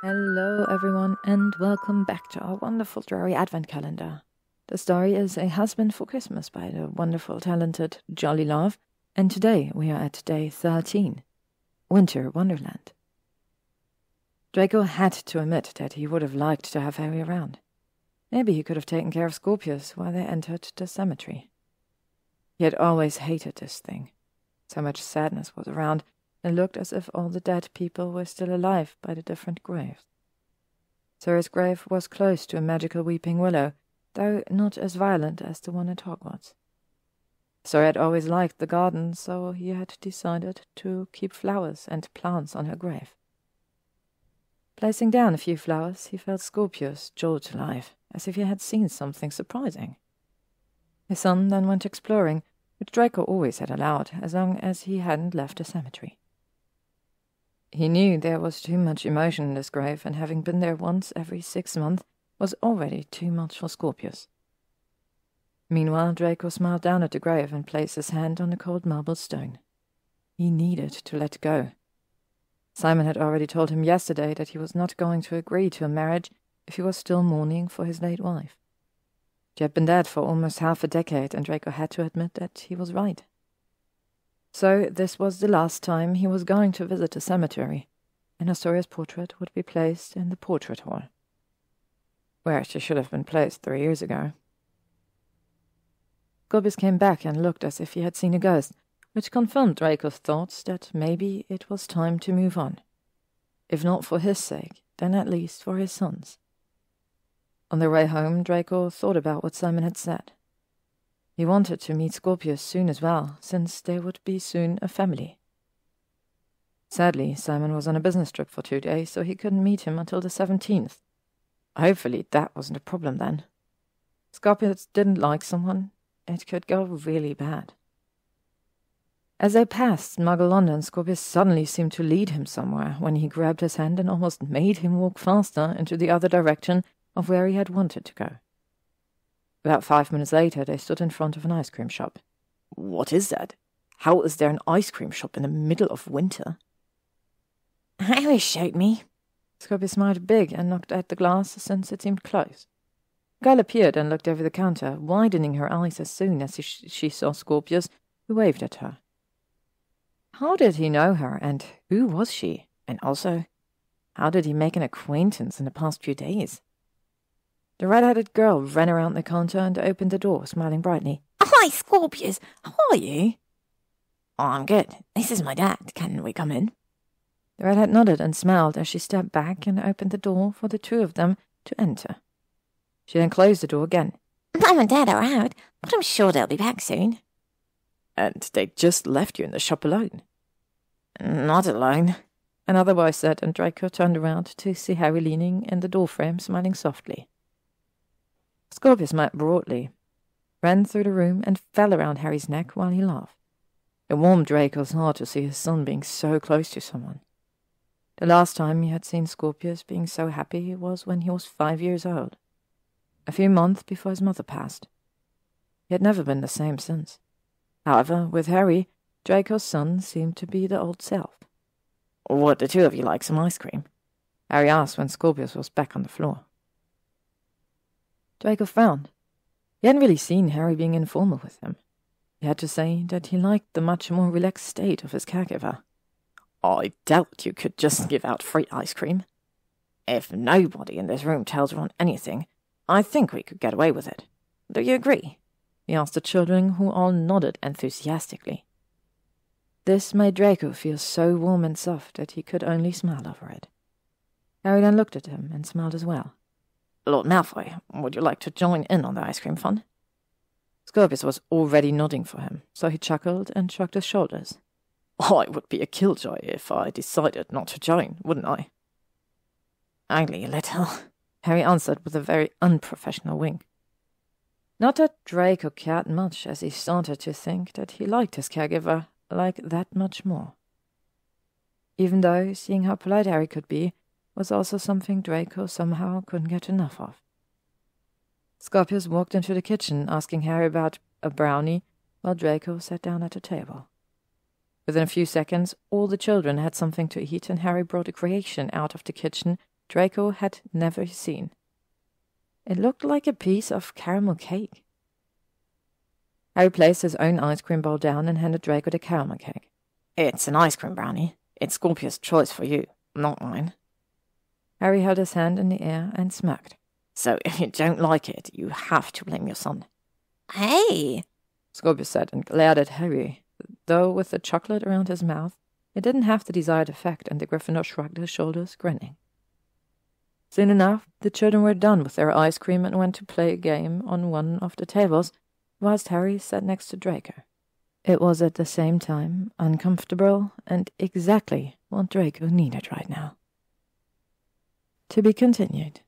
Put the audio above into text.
Hello everyone and welcome back to our wonderful Drarry Adventcalendar. The story is A Husband for Christmas by the wonderful, talented Jolly Love, and today we are at day 13, Winter Wonderland. Draco had to admit that he would have liked to have Harry around. Maybe he could have taken care of Scorpius while they entered the cemetery. He had always hated this thing. So much sadness was around. It looked as if all the dead people were still alive by the different graves. Sirius' grave was close to a magical weeping willow, though not as violent as the one at Hogwarts. Sir had always liked the garden, so he had decided to keep flowers and plants on her grave. Placing down a few flowers, he felt Scorpius jolt to life, as if he had seen something surprising. His son then went exploring, which Draco always had allowed, as long as he hadn't left the cemetery. He knew there was too much emotion in this grave, and having been there once every 6 months was already too much for Scorpius. Meanwhile, Draco smiled down at the grave and placed his hand on the cold marble stone. He needed to let go. Simon had already told him yesterday that he was not going to agree to a marriage if he was still mourning for his late wife. She had been dead for almost half a decade, and Draco had to admit that he was right. So this was the last time he was going to visit the cemetery, and Astoria's portrait would be placed in the portrait hall, where she should have been placed 3 years ago. Scorpius came back and looked as if he had seen a ghost, which confirmed Draco's thoughts that maybe it was time to move on. If not for his sake, then at least for his son's. On their way home, Draco thought about what Simon had said. He wanted to meet Scorpius soon as well, since they would be soon a family. Sadly, Simon was on a business trip for 2 days, so he couldn't meet him until the 17th. Hopefully that wasn't a problem then. Scorpius didn't like someone. It could go really bad. As they passed Muggle London, Scorpius suddenly seemed to lead him somewhere when he grabbed his hand and almost made him walk faster into the other direction of where he had wanted to go. About 5 minutes later, they stood in front of an ice cream shop. "What is that? How is there an ice cream shop in the middle of winter?" "Harry showed me." Scorpius smiled big and knocked at the glass since it seemed close. A girl appeared and looked over the counter, widening her eyes as soon as she saw Scorpius, who waved at her. How did he know her, and who was she? And also, how did he make an acquaintance in the past few days? The red-headed girl ran around the counter and opened the door, smiling brightly. "Hi, Scorpius. How are you?" "I'm good. This is my dad. Can we come in?" The redhead nodded and smiled as she stepped back and opened the door for the two of them to enter. She then closed the door again. "Mum and Dad are out, but I'm sure they'll be back soon." "And they just left you in the shop alone?" "Not alone," another voice said, and Draco turned around to see Harry leaning in the doorframe, smiling softly. Scorpius smiled broadly, ran through the room, and fell around Harry's neck while he laughed. It warmed Draco's heart to see his son being so close to someone. The last time he had seen Scorpius being so happy was when he was 5 years old, a few months before his mother passed. He had never been the same since. However, with Harry, Draco's son seemed to be the old self. "Would the two of you like some ice cream?" Harry asked when Scorpius was back on the floor. Draco frowned. He hadn't really seen Harry being informal with him. He had to say that he liked the much more relaxed state of his caregiver. "I doubt you could just give out free ice cream. If nobody in this room tells Ron anything, I think we could get away with it. Do you agree?" he asked the children, who all nodded enthusiastically. This made Draco feel so warm and soft that he could only smile over it. Harry then looked at him and smiled as well. "Lord Malfoy, would you like to join in on the ice cream fun?" Scorpius was already nodding for him, so he chuckled and shrugged his shoulders. "I would be a killjoy if I decided not to join, wouldn't I?" "Only a little," Harry answered with a very unprofessional wink. Not that Draco cared much, as he started to think that he liked his caregiver like that much more. Even though seeing how polite Harry could be was also something Draco somehow couldn't get enough of. Scorpius walked into the kitchen, asking Harry about a brownie, while Draco sat down at the table. Within a few seconds, all the children had something to eat, and Harry brought a creation out of the kitchen Draco had never seen. It looked like a piece of caramel cake. Harry placed his own ice cream bowl down and handed Draco the caramel cake. It's an ice cream brownie. It's Scorpius' choice for you, not mine. Harry held his hand in the air and smirked. So if you don't like it, you have to blame your son. Hey! Scorpius said and glared at Harry, though with the chocolate around his mouth, it didn't have the desired effect, and the Gryffindor shrugged his shoulders, grinning. Soon enough, the children were done with their ice cream and went to play a game on one of the tables, whilst Harry sat next to Draco. It was at the same time uncomfortable and exactly what Draco needed right now. To be continued.